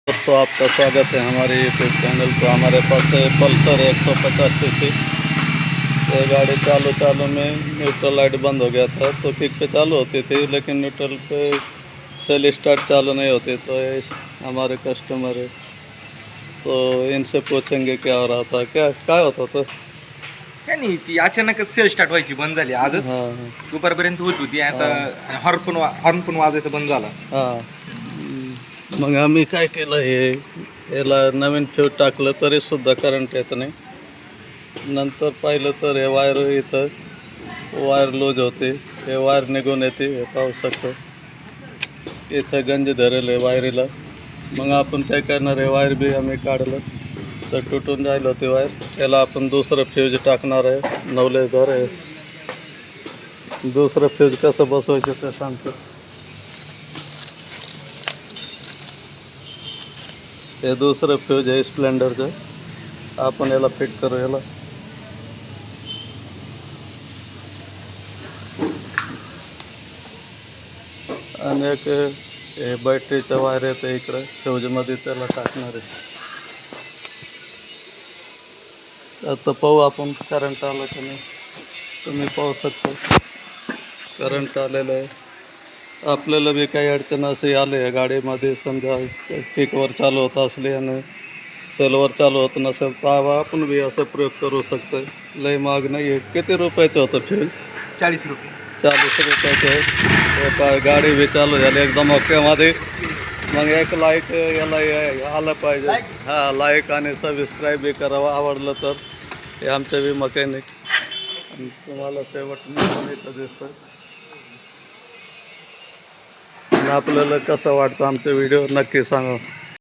दोस्तों, आपका स्वागत है हमारे यूट्यूब चैनल पर। हमारे पास है पल्सर 150 सीसी। ये गाड़ी चालू चालू में न्यूट्रल लाइट बंद हो गया था, तो किक पे चालू होती थी, लेकिन न्यूट्रल पे सेल स्टार्ट चालू नहीं होती। तो ये हमारे कस्टमर है, तो इनसे पूछेंगे क्या हो रहा था, क्या होता था। काय नाही ती अचानकच सेल स्टार्ट व्हायची बंद झाली आजच हाँ दुपारपर्यंत होत होती आता हाँ हॉर्न पण वाजायचं बंद झाला. हाँ मग आम्ही काय केलं, याला नवीन फ्यूज टाकलं तरी सुद्धा करंट येत नाही. नंतर पाहिलं तर हे वायर इथं वायर लूज होते, हे वायर निघून येते, हे पाहू शकतो. इथं गंज धरेल आहे वायरीला. मग आपण काय करणार, आहे वायर बी आम्ही काढलं तर तुटून राहिलं होते वायर. याला आपण दुसरं फ्यूज टाकणार आहे. नवलेदार आहे, दुसरं फ्यूज कसं बसवायचं ते सांगतो. हे दुसरं फ्यूज आहे स्प्लेंडरचं. आपण याला फिट करू. याला आणि एक हे बॅटरीचं वायर येतं इकडं फ्यूजमध्ये, त्याला टाकणार आहे. आता पाहू आपण करंट आलं का नाही. तुम्ही पाहू शकता करंट आलेलं आहे. आपल्याला बी काही अडचण असे आले आहे गाडीमध्ये, समजा किकवर चालू होत असले आणि सेलवर चालू होत नसेल, तर आपण बी असं प्रयोग करू शकतो. लय महाग नाही आहे. किती रुपयाचं होतं फ्यूज? 40 रुपये. 40 रुपयाचं आहे. गाडी बी चालू झाली एकदम ओकेमध्ये. मग एक लाईक याला आलं पाहिजे. हां, लाईक आणि सबस्क्राईब बी करावं आवडलं तर. हे आमचे बी मकॅनिक. आणि तुम्हाला शेवट इथं दिसतं. आपल्याला कसं वाटतं आमचे व्हिडिओ नक्की सांगा.